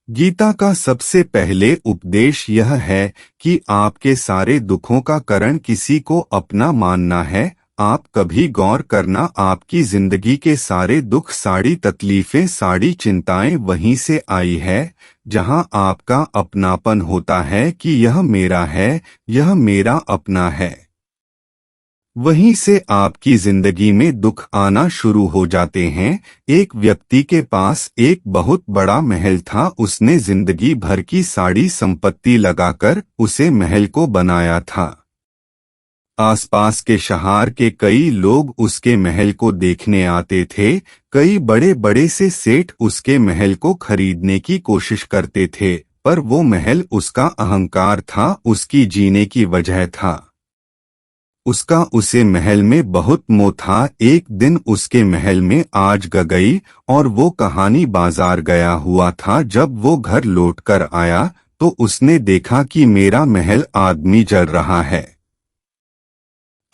गीता का सबसे पहले उपदेश यह है कि आपके सारे दुखों का कारण किसी को अपना मानना है। आप कभी गौर करना, आपकी जिंदगी के सारे दुख, सारी तकलीफें, सारी चिंताएं वहीं से आई है जहां आपका अपनापन होता है कि यह मेरा है, यह मेरा अपना है। वहीं से आपकी जिंदगी में दुख आना शुरू हो जाते हैं। एक व्यक्ति के पास एक बहुत बड़ा महल था। उसने जिंदगी भर की सारी संपत्ति लगाकर उसे महल को बनाया था। आसपास के शहर के कई लोग उसके महल को देखने आते थे। कई बड़े बड़े से सेठ उसके महल को खरीदने की कोशिश करते थे, पर वो महल उसका अहंकार था, उसकी जीने की वजह था। उसका उसे महल में बहुत मोह था। एक दिन उसके महल में आग गई और वो कहानी बाजार गया हुआ था। जब वो घर लौटकर आया तो उसने देखा कि मेरा महल आग में जल रहा है।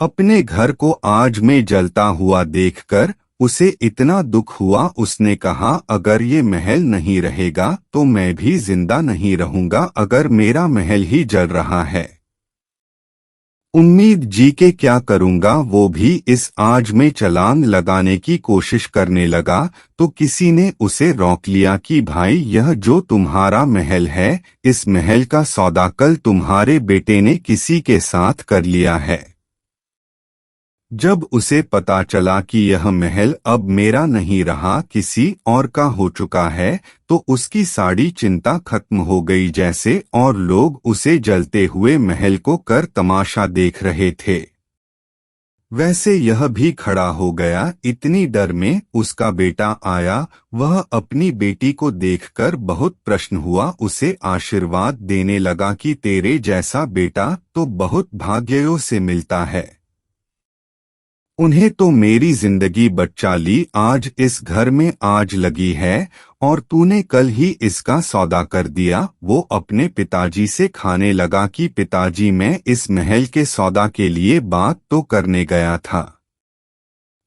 अपने घर को आग में जलता हुआ देखकर उसे इतना दुख हुआ। उसने कहा, अगर ये महल नहीं रहेगा तो मैं भी जिंदा नहीं रहूंगा। अगर मेरा महल ही जल रहा है, उम्मीद जी के क्या करूंगा। वो भी इस आग में छलांग लगाने की कोशिश करने लगा तो किसी ने उसे रोक लिया कि भाई, यह जो तुम्हारा महल है, इस महल का सौदा कल तुम्हारे बेटे ने किसी के साथ कर लिया है। जब उसे पता चला कि यह महल अब मेरा नहीं रहा, किसी और का हो चुका है, तो उसकी सारी चिंता खत्म हो गई जैसे, और लोग उसे जलते हुए महल को कर तमाशा देख रहे थे वैसे यह भी खड़ा हो गया। इतनी डर में उसका बेटा आया। वह अपनी बेटी को देखकर बहुत प्रसन्न हुआ, उसे आशीर्वाद देने लगा कि तेरे जैसा बेटा तो बहुत भाग्यों से मिलता है। उन्हें तो मेरी जिंदगी बचा ली। आज इस घर में आग लगी है और तूने कल ही इसका सौदा कर दिया। वो अपने पिताजी से खाने लगा कि पिताजी, मैं इस महल के सौदा के लिए बात तो करने गया था,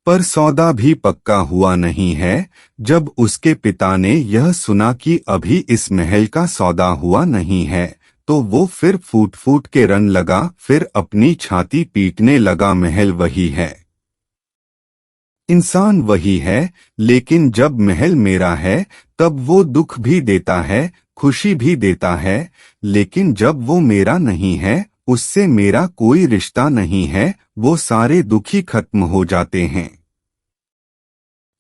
पर सौदा भी पक्का हुआ नहीं है। जब उसके पिता ने यह सुना कि अभी इस महल का सौदा हुआ नहीं है तो वो फिर फूट फूट के रोने लगा, फिर अपनी छाती पीटने लगा। महल वही है, इंसान वही है, लेकिन जब महल मेरा है तब वो दुख भी देता है, खुशी भी देता है। लेकिन जब वो मेरा नहीं है, उससे मेरा कोई रिश्ता नहीं है, वो सारे दुखी खत्म हो जाते हैं।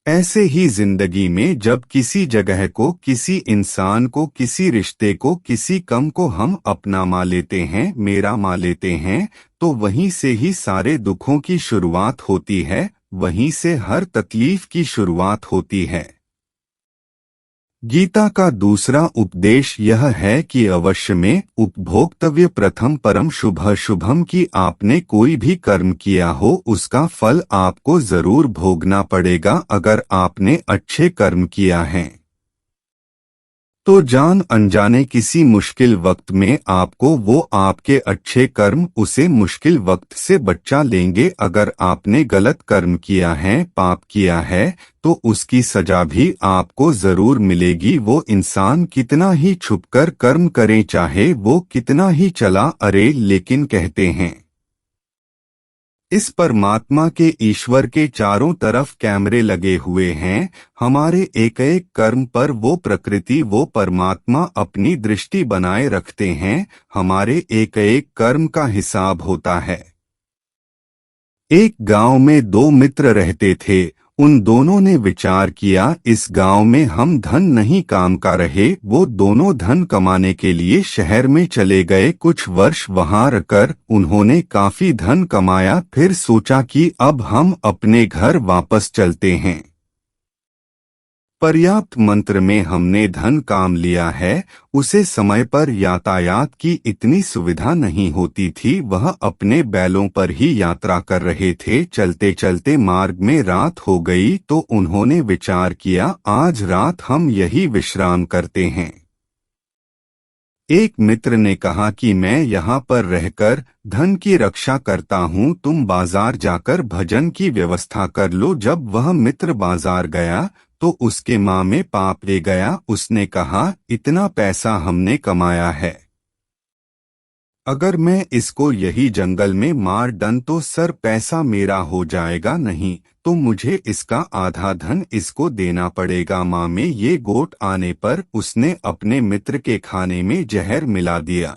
ऐसे ही जिंदगी में जब किसी जगह को, किसी इंसान को, किसी रिश्ते को, किसी कम को हम अपना मान लेते हैं, मेरा मान लेते हैं, तो वहीं से ही सारे दुखों की शुरुआत होती है, वहीं से हर तकलीफ की शुरुआत होती है। गीता का दूसरा उपदेश यह है कि अवश्य में उपभोक्तव्य प्रथम परम शुभ शुभम, कि आपने कोई भी कर्म किया हो उसका फल आपको जरूर भोगना पड़ेगा। अगर आपने अच्छे कर्म किया है तो जान अनजाने किसी मुश्किल वक्त में आपको वो आपके अच्छे कर्म उसे मुश्किल वक्त से बचा लेंगे। अगर आपने गलत कर्म किया है, पाप किया है, तो उसकी सजा भी आपको जरूर मिलेगी। वो इंसान कितना ही छुपकर कर्म करे, चाहे वो कितना ही चला अरे, लेकिन कहते हैं इस परमात्मा के, ईश्वर के चारों तरफ कैमरे लगे हुए हैं। हमारे एक एक कर्म पर वो प्रकृति, वो परमात्मा अपनी दृष्टि बनाए रखते हैं। हमारे एक एक कर्म का हिसाब होता है। एक गांव में दो मित्र रहते थे। उन दोनों ने विचार किया, इस गांव में हम धन नहीं काम का रहे। वो दोनों धन कमाने के लिए शहर में चले गए। कुछ वर्ष वहां रहकर उन्होंने काफी धन कमाया। फिर सोचा कि अब हम अपने घर वापस चलते हैं। पर्याप्त मंत्र में हमने धन काम लिया है। उसे समय पर यातायात की इतनी सुविधा नहीं होती थी। वह अपने बैलों पर ही यात्रा कर रहे थे। चलते चलते मार्ग में रात हो गई तो उन्होंने विचार किया, आज रात हम यही विश्राम करते हैं। एक मित्र ने कहा कि मैं यहाँ पर रहकर धन की रक्षा करता हूँ, तुम बाजार जाकर भोजन की व्यवस्था कर लो। जब वह मित्र बाजार गया तो उसके माँ में पाप ले गया। उसने कहा, इतना पैसा हमने कमाया है, अगर मैं इसको यही जंगल में मार डन तो सर पैसा मेरा हो जाएगा, नहीं तो मुझे इसका आधा धन इसको देना पड़ेगा। माँ में ये गोट आने पर उसने अपने मित्र के खाने में जहर मिला दिया,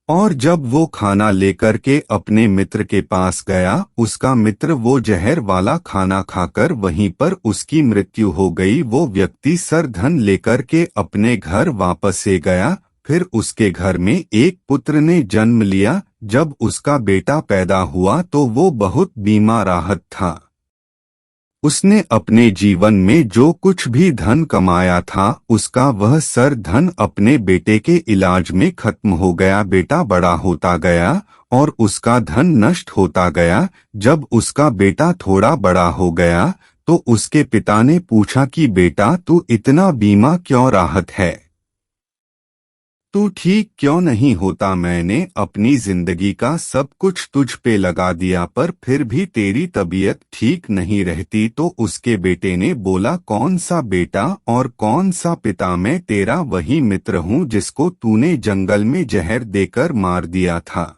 और जब वो खाना लेकर के अपने मित्र के पास गया, उसका मित्र वो जहर वाला खाना खाकर वहीं पर उसकी मृत्यु हो गई। वो व्यक्ति सर धन लेकर के अपने घर वापस से गया। फिर उसके घर में एक पुत्र ने जन्म लिया। जब उसका बेटा पैदा हुआ तो वो बहुत बीमाराहत था। उसने अपने जीवन में जो कुछ भी धन कमाया था, उसका वह सर धन अपने बेटे के इलाज में खत्म हो गया। बेटा बड़ा होता गया और उसका धन नष्ट होता गया। जब उसका बेटा थोड़ा बड़ा हो गया तो उसके पिता ने पूछा कि बेटा, तू इतना बीमा क्यों राहत है, तू ठीक क्यों नहीं होता? मैंने अपनी जिंदगी का सब कुछ तुझ पे लगा दिया पर फिर भी तेरी तबीयत ठीक नहीं रहती। तो उसके बेटे ने बोला, कौन सा बेटा और कौन सा पिता? मैं तेरा वही मित्र हूँ जिसको तूने जंगल में जहर देकर मार दिया था,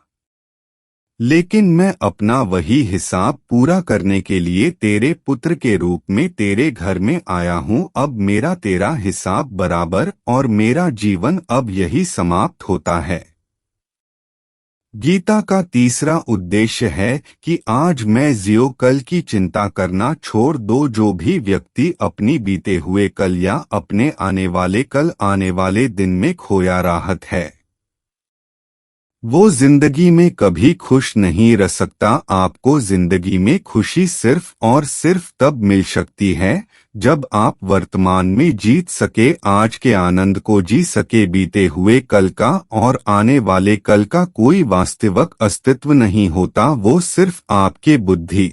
लेकिन मैं अपना वही हिसाब पूरा करने के लिए तेरे पुत्र के रूप में तेरे घर में आया हूँ। अब मेरा तेरा हिसाब बराबर और मेरा जीवन अब यही समाप्त होता है। गीता का तीसरा उद्देश्य है कि आज मैं जियो, कल की चिंता करना छोड़ दो। जो भी व्यक्ति अपनी बीते हुए कल या अपने आने वाले दिन में खोया राहत है, वो जिंदगी में कभी खुश नहीं रह सकता। आपको जिंदगी में खुशी सिर्फ और सिर्फ तब मिल सकती है जब आप वर्तमान में जीत सके, आज के आनंद को जी सके। बीते हुए कल का और आने वाले कल का कोई वास्तविक अस्तित्व नहीं होता, वो सिर्फ आपके बुद्धि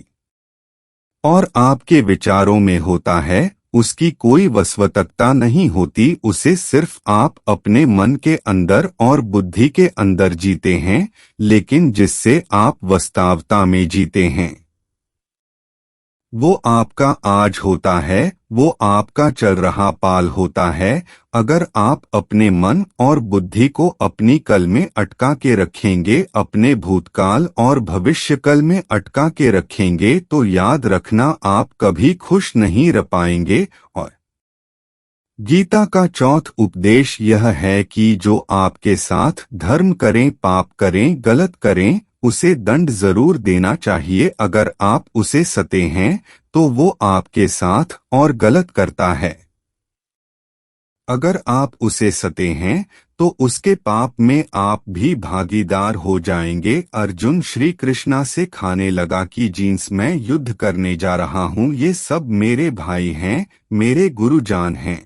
और आपके विचारों में होता है। उसकी कोई वास्तविकता नहीं होती, उसे सिर्फ आप अपने मन के अंदर और बुद्धि के अंदर जीते हैं, लेकिन जिससे आप वास्तवता में जीते हैं वो आपका आज होता है, वो आपका चल रहा पाल होता है। अगर आप अपने मन और बुद्धि को अपनी कल में अटका के रखेंगे, अपने भूतकाल और भविष्यकाल में अटका के रखेंगे, तो याद रखना आप कभी खुश नहीं रह पाएंगे। और गीता का चौथा उपदेश यह है कि जो आपके साथ धर्म करें, पाप करें, गलत करें, उसे दंड जरूर देना चाहिए। अगर आप उसे सते हैं तो वो आपके साथ और गलत करता है, अगर आप उसे सते हैं तो उसके पाप में आप भी भागीदार हो जाएंगे। अर्जुन श्री कृष्णा से खाने लगा कि जिनसे मैं युद्ध करने जा रहा हूँ ये सब मेरे भाई हैं, मेरे गुरुजान हैं,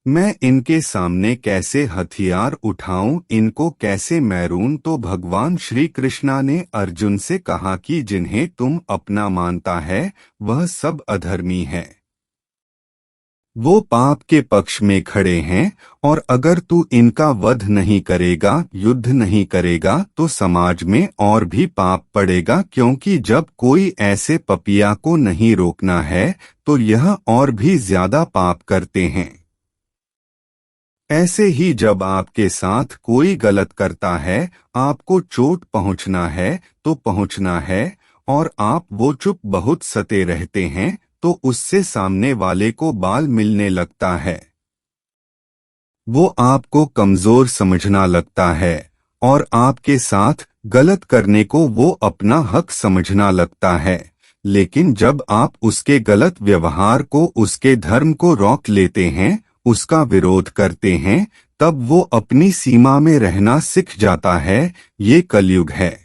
मैं इनके सामने कैसे हथियार उठाऊं, इनको कैसे मैरूं? तो भगवान श्री कृष्णा ने अर्जुन से कहा कि जिन्हें तुम अपना मानता है वह सब अधर्मी है, वो पाप के पक्ष में खड़े हैं, और अगर तू इनका वध नहीं करेगा, युद्ध नहीं करेगा, तो समाज में और भी पाप पड़ेगा। क्योंकि जब कोई ऐसे पपिया को नहीं रोकना है तो यह और भी ज्यादा पाप करते हैं। ऐसे ही जब आपके साथ कोई गलत करता है, आपको चोट पहुंचना है तो पहुंचना है, और आप वो चुप बहुत सते रहते हैं तो उससे सामने वाले को बाल मिलने लगता है, वो आपको कमजोर समझना लगता है, और आपके साथ गलत करने को वो अपना हक समझना लगता है। लेकिन जब आप उसके गलत व्यवहार को, उसके धर्म को रोक लेते हैं, उसका विरोध करते हैं, तब वो अपनी सीमा में रहना सीख जाता है। ये कलयुग है।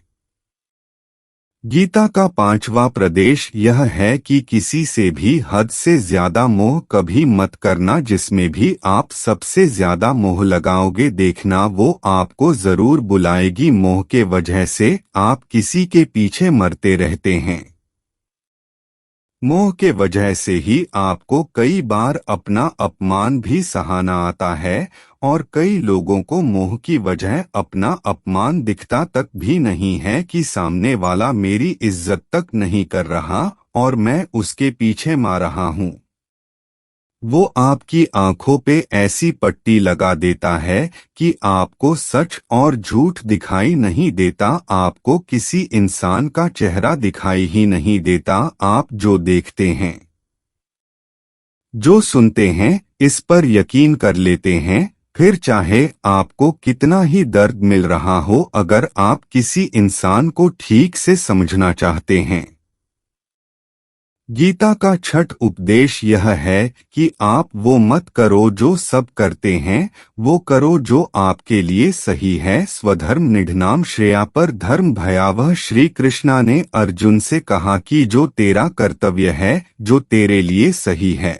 गीता का पांचवा प्रदेश यह है कि किसी से भी हद से ज्यादा मोह कभी मत करना। जिसमें भी आप सबसे ज्यादा मोह लगाओगे, देखना वो आपको जरूर बुलाएगी। मोह के वजह से आप किसी के पीछे मरते रहते हैं। मोह के वजह से ही आपको कई बार अपना अपमान भी सहाना आता है, और कई लोगों को मोह की वजह अपना अपमान दिखता तक भी नहीं है कि सामने वाला मेरी इज्जत तक नहीं कर रहा, और मैं उसके पीछे मार रहा हूँ। वो आपकी आंखों पे ऐसी पट्टी लगा देता है कि आपको सच और झूठ दिखाई नहीं देता, आपको किसी इंसान का चेहरा दिखाई ही नहीं देता। आप जो देखते हैं, जो सुनते हैं, इस पर यकीन कर लेते हैं, फिर चाहे आपको कितना ही दर्द मिल रहा हो, अगर आप किसी इंसान को ठीक से समझना चाहते हैं। गीता का छठ उपदेश यह है कि आप वो मत करो जो सब करते हैं, वो करो जो आपके लिए सही है। स्वधर्म निधनाम श्रेया पर धर्म भयावह। श्री कृष्णा ने अर्जुन से कहा कि जो तेरा कर्तव्य है, जो तेरे लिए सही है,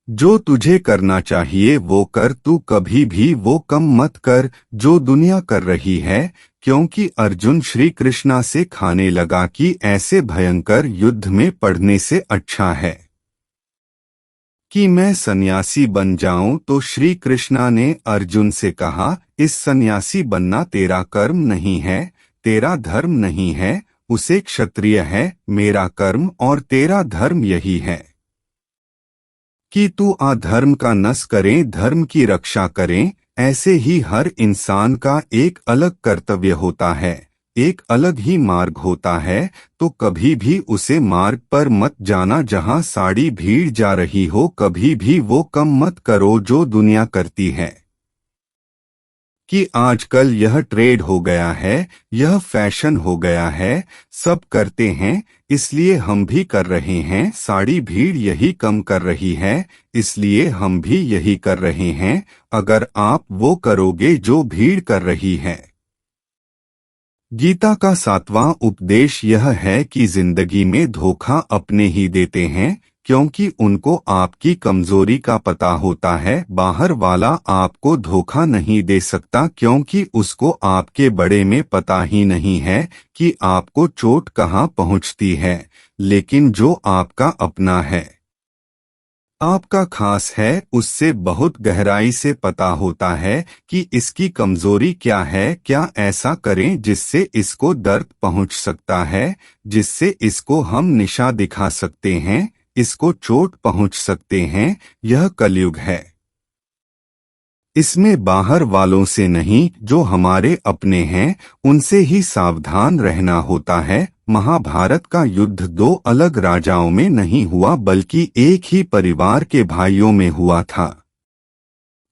जो तुझे करना चाहिए वो कर, तू कभी भी वो कम मत कर जो दुनिया कर रही है। क्योंकि अर्जुन श्री कृष्णा से खाने लगा कि ऐसे भयंकर युद्ध में पड़ने से अच्छा है कि मैं सन्यासी बन जाऊं। तो श्री कृष्णा ने अर्जुन से कहा, इस सन्यासी बनना तेरा कर्म नहीं है, तेरा धर्म नहीं है, उसे क्षत्रिय है। मेरा कर्म और तेरा धर्म यही है कि तू अधर्म का नष्ट करें, धर्म की रक्षा करें। ऐसे ही हर इंसान का एक अलग कर्तव्य होता है, एक अलग ही मार्ग होता है। तो कभी भी उसे मार्ग पर मत जाना जहां सारी भीड़ जा रही हो, कभी भी वो कम मत करो जो दुनिया करती है। कि आजकल यह ट्रेड हो गया है, यह फैशन हो गया है, सब करते हैं इसलिए हम भी कर रहे हैं। सारी भीड़ यही कम कर रही है, इसलिए हम भी यही कर रहे हैं। अगर आप वो करोगे जो भीड़ कर रही है। गीता का 7वां उपदेश यह है कि जिंदगी में धोखा अपने ही देते हैं, क्योंकि उनको आपकी कमजोरी का पता होता है। बाहर वाला आपको धोखा नहीं दे सकता, क्योंकि उसको आपके बड़े में पता ही नहीं है कि आपको चोट कहाँ पहुँचती है। लेकिन जो आपका अपना है, आपका खास है, उससे बहुत गहराई से पता होता है कि इसकी कमजोरी क्या है। क्या ऐसा करें जिससे इसको दर्द पहुंच सकता है, जिससे इसको हम निशा दिखा सकते हैं, इसको चोट पहुंच सकते हैं। यह कलयुग है, इसमें बाहर वालों से नहीं, जो हमारे अपने हैं उनसे ही सावधान रहना होता है। महाभारत का युद्ध दो अलग राजाओं में नहीं हुआ, बल्कि एक ही परिवार के भाइयों में हुआ था।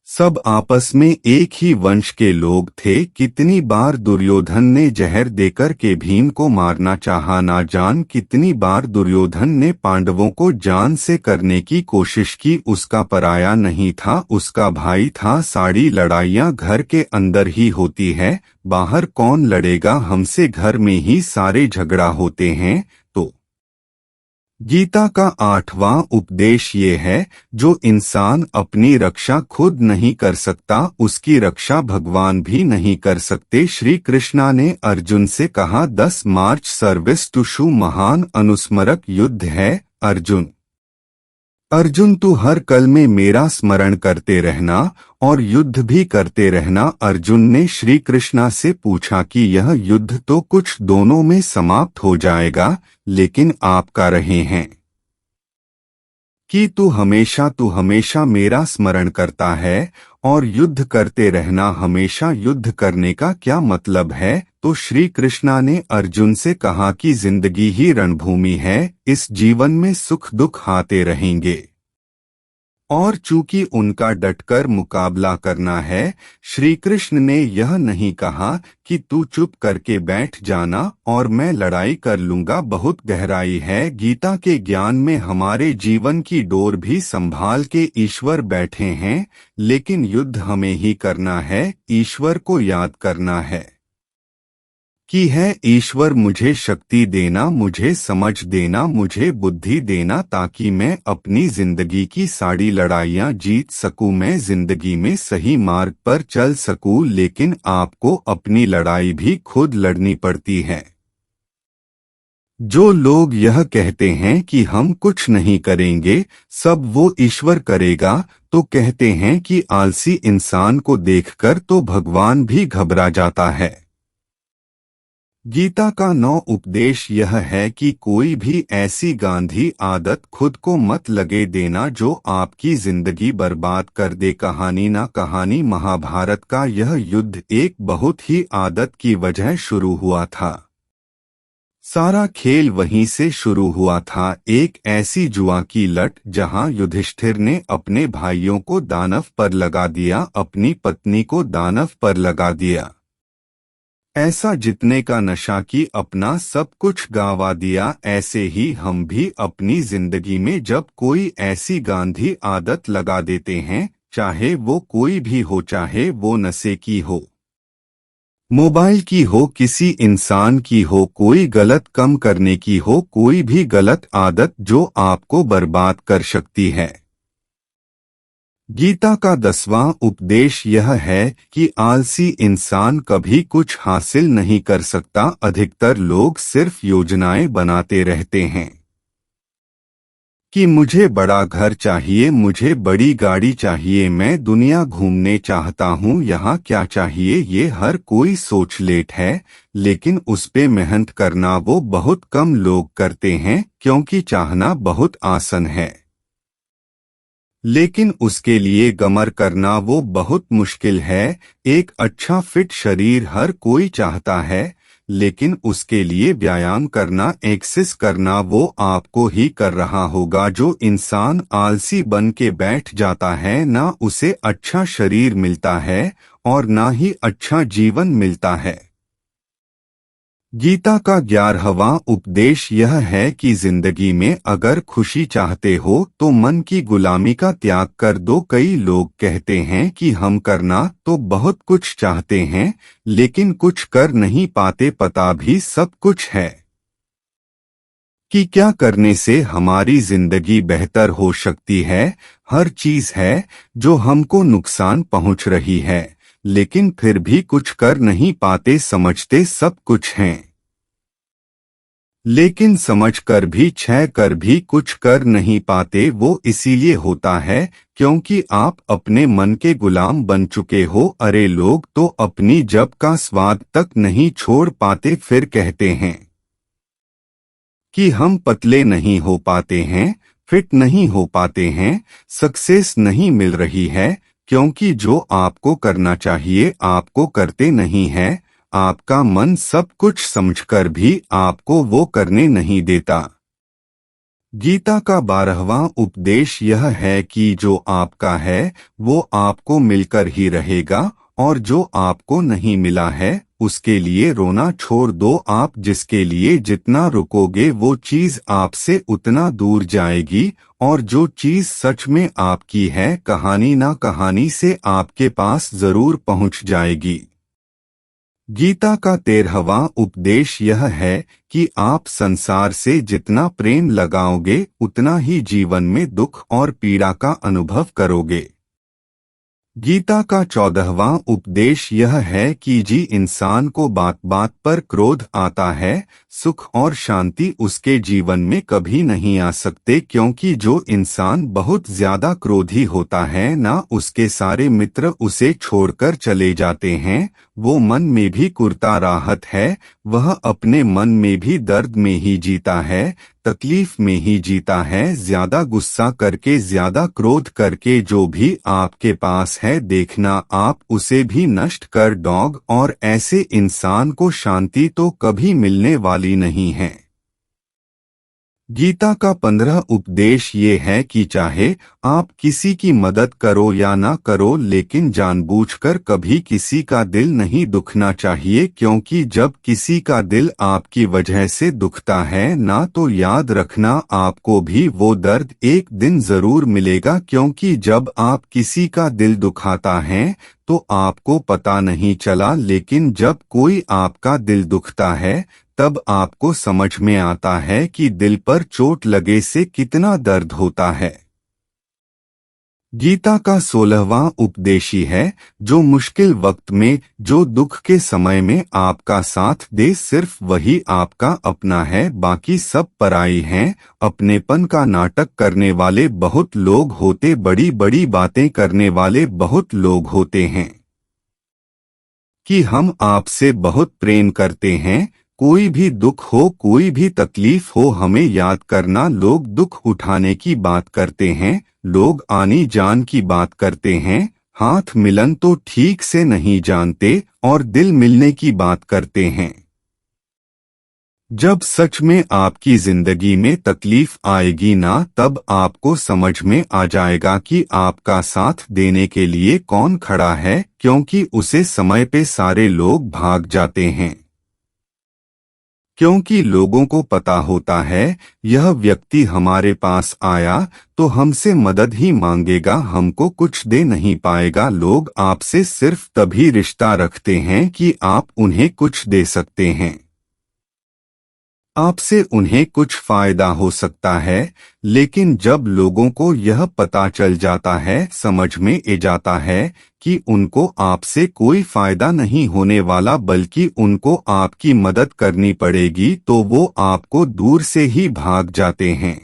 सब आपस में एक ही वंश के लोग थे। कितनी बार दुर्योधन ने जहर देकर के भीम को मारना चाहा, ना जान कितनी बार दुर्योधन ने पांडवों को जान से करने की कोशिश की। उसका पराया नहीं था, उसका भाई था। सारी लड़ाइयाँ घर के अंदर ही होती है, बाहर कौन लड़ेगा हमसे, घर में ही सारे झगड़ा होते हैं। तो गीता का 8वां उपदेश ये है, जो इंसान अपनी रक्षा खुद नहीं कर सकता, उसकी रक्षा भगवान भी नहीं कर सकते। श्री कृष्णा ने अर्जुन से कहा, 10 मार्च सर्विस टू शू महान अनुस्मरक युद्ध है। अर्जुन तू हर कल में मेरा स्मरण करते रहना और युद्ध भी करते रहना। अर्जुन ने श्री कृष्णा से पूछा कि यह युद्ध तो कुछ दोनों में समाप्त हो जाएगा, लेकिन आप का रहे हैं कि तू हमेशा मेरा स्मरण करता है और युद्ध करते रहना। हमेशा युद्ध करने का क्या मतलब है? तो श्री कृष्णा ने अर्जुन से कहा कि जिंदगी ही रणभूमि है, इस जीवन में सुख दुख आते रहेंगे और चूंकि उनका डटकर मुकाबला करना है। श्री कृष्ण ने यह नहीं कहा कि तू चुप करके बैठ जाना और मैं लड़ाई कर लूंगा। बहुत गहराई है गीता के ज्ञान में। हमारे जीवन की डोर भी संभाल के ईश्वर बैठे हैं, लेकिन युद्ध हमें ही करना है, ईश्वर को याद करना है कि है ईश्वर मुझे शक्ति देना, मुझे समझ देना, मुझे बुद्धि देना, ताकि मैं अपनी जिंदगी की सारी लड़ाइयां जीत सकूं, मैं जिंदगी में सही मार्ग पर चल सकूं। लेकिन आपको अपनी लड़ाई भी खुद लड़नी पड़ती है। जो लोग यह कहते हैं कि हम कुछ नहीं करेंगे, सब वो ईश्वर करेगा, तो कहते हैं कि आलसी इंसान को देखकर तो भगवान भी घबरा जाता है। गीता का 9 उपदेश यह है कि कोई भी ऐसी गांधी आदत खुद को मत लगे देना जो आपकी जिंदगी बर्बाद कर दे। कहानी ना कहानी महाभारत का यह युद्ध एक बहुत ही आदत की वजह शुरू हुआ था। सारा खेल वहीं से शुरू हुआ था, एक ऐसी जुआ की लट जहां युधिष्ठिर ने अपने भाइयों को दानव पर लगा दिया, अपनी पत्नी को दानव पर लगा दिया। ऐसा जितने का नशा कि अपना सब कुछ गंवा दिया। ऐसे ही हम भी अपनी जिंदगी में जब कोई ऐसी गांधी आदत लगा देते हैं, चाहे वो कोई भी हो, चाहे वो नशे की हो, मोबाइल की हो, किसी इंसान की हो, कोई गलत कम करने की हो, कोई भी गलत आदत जो आपको बर्बाद कर सकती है। गीता का 10वां उपदेश यह है कि आलसी इंसान कभी कुछ हासिल नहीं कर सकता। अधिकतर लोग सिर्फ योजनाएं बनाते रहते हैं कि मुझे बड़ा घर चाहिए, मुझे बड़ी गाड़ी चाहिए, मैं दुनिया घूमने चाहता हूँ, यहाँ क्या चाहिए। ये हर कोई सोच लेट है, लेकिन उस पे मेहनत करना वो बहुत कम लोग करते हैं, क्योंकि चाहना बहुत आसान है, लेकिन उसके लिए गमर करना वो बहुत मुश्किल है। एक अच्छा फिट शरीर हर कोई चाहता है, लेकिन उसके लिए व्यायाम करना, एक्सरसाइज करना वो आपको ही कर रहा होगा। जो इंसान आलसी बन के बैठ जाता है, ना उसे अच्छा शरीर मिलता है और ना ही अच्छा जीवन मिलता है। गीता का 11वां उपदेश यह है कि जिंदगी में अगर खुशी चाहते हो तो मन की गुलामी का त्याग कर दो। कई लोग कहते हैं कि हम करना तो बहुत कुछ चाहते हैं, लेकिन कुछ कर नहीं पाते। पता भी सब कुछ है कि क्या करने से हमारी जिंदगी बेहतर हो सकती है। हर चीज है जो हमको नुकसान पहुंच रही है, लेकिन फिर भी कुछ कर नहीं पाते। समझते सब कुछ हैं, लेकिन समझ कर भी, छह कर भी कुछ कर नहीं पाते। वो इसीलिए होता है क्योंकि आप अपने मन के गुलाम बन चुके हो। अरे लोग तो अपनी जब का स्वाद तक नहीं छोड़ पाते, फिर कहते हैं कि हम पतले नहीं हो पाते हैं, फिट नहीं हो पाते हैं, सक्सेस नहीं मिल रही है, क्योंकि जो आपको करना चाहिए आपको करते नहीं है। आपका मन सब कुछ समझकर भी आपको वो करने नहीं देता। गीता का 12वां उपदेश यह है कि जो आपका है वो आपको मिलकर ही रहेगा, और जो आपको नहीं मिला है उसके लिए रोना छोड़ दो। आप जिसके लिए जितना रुकोगे वो चीज आपसे उतना दूर जाएगी, और जो चीज सच में आपकी है, कहानी ना कहानी से आपके पास जरूर पहुंच जाएगी। गीता का 13वां उपदेश यह है कि आप संसार से जितना प्रेम लगाओगे उतना ही जीवन में दुख और पीड़ा का अनुभव करोगे। गीता का 14वां उपदेश यह है कि जी इंसान को बात बात पर क्रोध आता है, सुख और शांति उसके जीवन में कभी नहीं आ सकते, क्योंकि जो इंसान बहुत ज्यादा क्रोधी होता है ना उसके सारे मित्र उसे छोड़कर चले जाते हैं, वो मन में भी कुर्ता राहत है, वह अपने मन में भी दर्द में ही जीता है, तकलीफ में ही जीता है। ज्यादा गुस्सा करके, ज्यादा क्रोध करके जो भी आपके पास है, देखना आप उसे भी नष्ट कर दोगे, और ऐसे इंसान को शांति तो कभी मिलने वाली नहीं है। गीता का 15 उपदेश ये है कि चाहे आप किसी की मदद करो या ना करो, लेकिन जानबूझकर कभी किसी का दिल नहीं दुखना चाहिए, क्योंकि जब किसी का दिल आपकी वजह से दुखता है ना, तो याद रखना आपको भी वो दर्द एक दिन जरूर मिलेगा। क्योंकि जब आप किसी का दिल दुखाता है तो आपको पता नहीं चला, लेकिन जब कोई आपका दिल दुखता है तब आपको समझ में आता है कि दिल पर चोट लगे से कितना दर्द होता है। गीता का 16वां उपदेश है जो मुश्किल वक्त में, जो दुख के समय में आपका साथ दे, सिर्फ वही आपका अपना है, बाकी सब पराई हैं। अपनेपन का नाटक करने वाले बहुत लोग होते, बड़ी बड़ी बातें करने वाले बहुत लोग होते हैं कि हम आपसे बहुत प्रेम करते हैं, कोई भी दुख हो, कोई भी तकलीफ हो, हमें याद करना। लोग दुख उठाने की बात करते हैं, लोग आनी जान की बात करते हैं, हाथ मिलन तो ठीक से नहीं जानते और दिल मिलने की बात करते हैं। जब सच में आपकी जिंदगी में तकलीफ आएगी ना, तब आपको समझ में आ जाएगा कि आपका साथ देने के लिए कौन खड़ा है, क्योंकि उसे समय पे सारे लोग भाग जाते हैं। क्योंकि लोगों को पता होता है यह व्यक्ति हमारे पास आया तो हमसे मदद ही मांगेगा, हमको कुछ दे नहीं पाएगा। लोग आपसे सिर्फ तभी रिश्ता रखते हैं कि आप उन्हें कुछ दे सकते हैं, आपसे उन्हें कुछ फायदा हो सकता है। लेकिन जब लोगों को यह पता चल जाता है, समझ में आ जाता है कि उनको आपसे कोई फायदा नहीं होने वाला बल्कि उनको आपकी मदद करनी पड़ेगी, तो वो आपको दूर से ही भाग जाते हैं।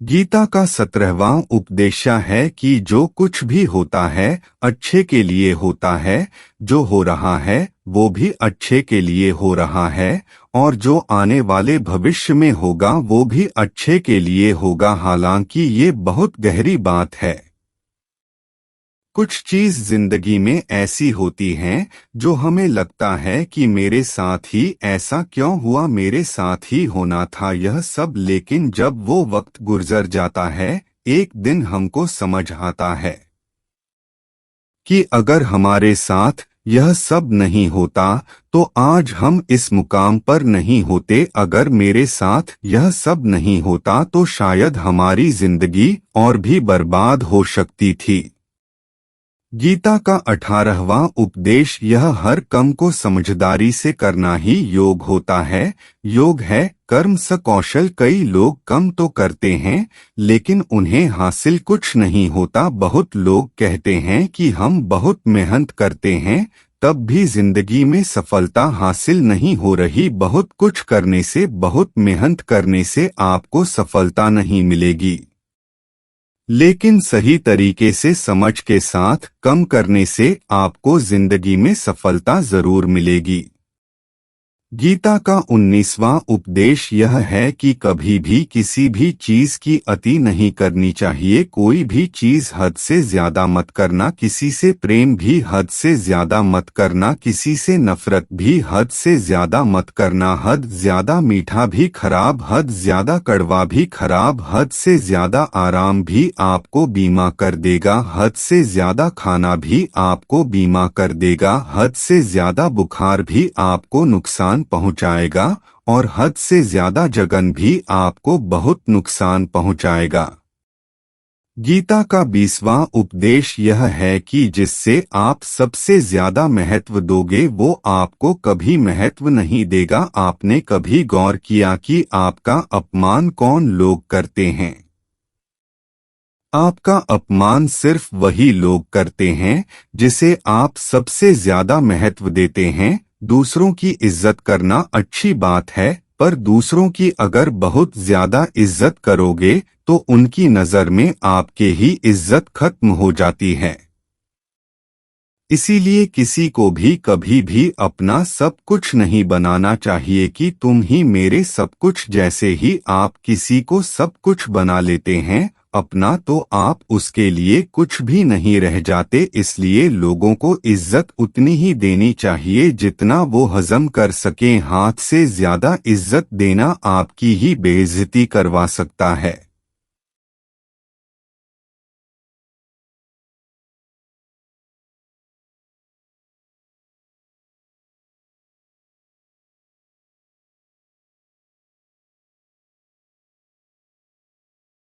गीता का 17वां उपदेश है कि जो कुछ भी होता है अच्छे के लिए होता है, जो हो रहा है वो भी अच्छे के लिए हो रहा है, और जो आने वाले भविष्य में होगा वो भी अच्छे के लिए होगा। हालांकि ये बहुत गहरी बात है। कुछ चीज जिंदगी में ऐसी होती हैं जो हमें लगता है कि मेरे साथ ही ऐसा क्यों हुआ, मेरे साथ ही होना था यह सब, लेकिन जब वो वक्त गुजर जाता है एक दिन हमको समझ आता है कि अगर हमारे साथ यह सब नहीं होता तो आज हम इस मुकाम पर नहीं होते। अगर मेरे साथ यह सब नहीं होता तो शायद हमारी जिंदगी और भी बर्बाद हो सकती थी। गीता का 18वां उपदेश यह हर काम को समझदारी से करना ही योग होता है। योग है कर्म स कौशल। कई लोग कम तो करते हैं लेकिन उन्हें हासिल कुछ नहीं होता। बहुत लोग कहते हैं कि हम बहुत मेहनत करते हैं तब भी जिंदगी में सफलता हासिल नहीं हो रही। बहुत कुछ करने से, बहुत मेहनत करने से आपको सफलता नहीं मिलेगी, लेकिन सही तरीके से समझ के साथ कम करने से आपको जिंदगी में सफलता जरूर मिलेगी। गीता का 19वां उपदेश यह है कि कभी भी किसी भी चीज की अति नहीं करनी चाहिए। कोई भी चीज हद से ज्यादा मत करना, किसी से प्रेम भी हद से ज्यादा मत करना, किसी से नफरत भी हद से ज्यादा मत करना। हद ज्यादा मीठा भी खराब, हद ज्यादा कड़वा भी खराब, हद से ज्यादा आराम भी आपको बीमा कर देगा, हद से ज्यादा खाना भी आपको बीमा कर देगा, हद से ज्यादा बुखार भी आपको नुकसान पहुंचाएगा, और हद से ज्यादा जगन भी आपको बहुत नुकसान पहुंचाएगा। गीता का 20वां उपदेश यह है कि जिससे आप सबसे ज्यादा महत्व दोगे वो आपको कभी महत्व नहीं देगा। आपने कभी गौर किया कि आपका अपमान कौन लोग करते हैं? आपका अपमान सिर्फ वही लोग करते हैं जिसे आप सबसे ज्यादा महत्व देते हैं। दूसरों की इज्जत करना अच्छी बात है, पर दूसरों की अगर बहुत ज्यादा इज्जत करोगे तो उनकी नजर में आपके ही इज्जत खत्म हो जाती है। इसीलिए किसी को भी कभी भी अपना सब कुछ नहीं बनाना चाहिए कि तुम ही मेरे सब कुछ। जैसे ही आप किसी को सब कुछ बना लेते हैं अपना, तो आप उसके लिए कुछ भी नहीं रह जाते। इसलिए लोगों को इज्जत उतनी ही देनी चाहिए जितना वो हजम कर सकें। हाथ से ज्यादा इज्जत देना आपकी ही बेइज्जती करवा सकता है।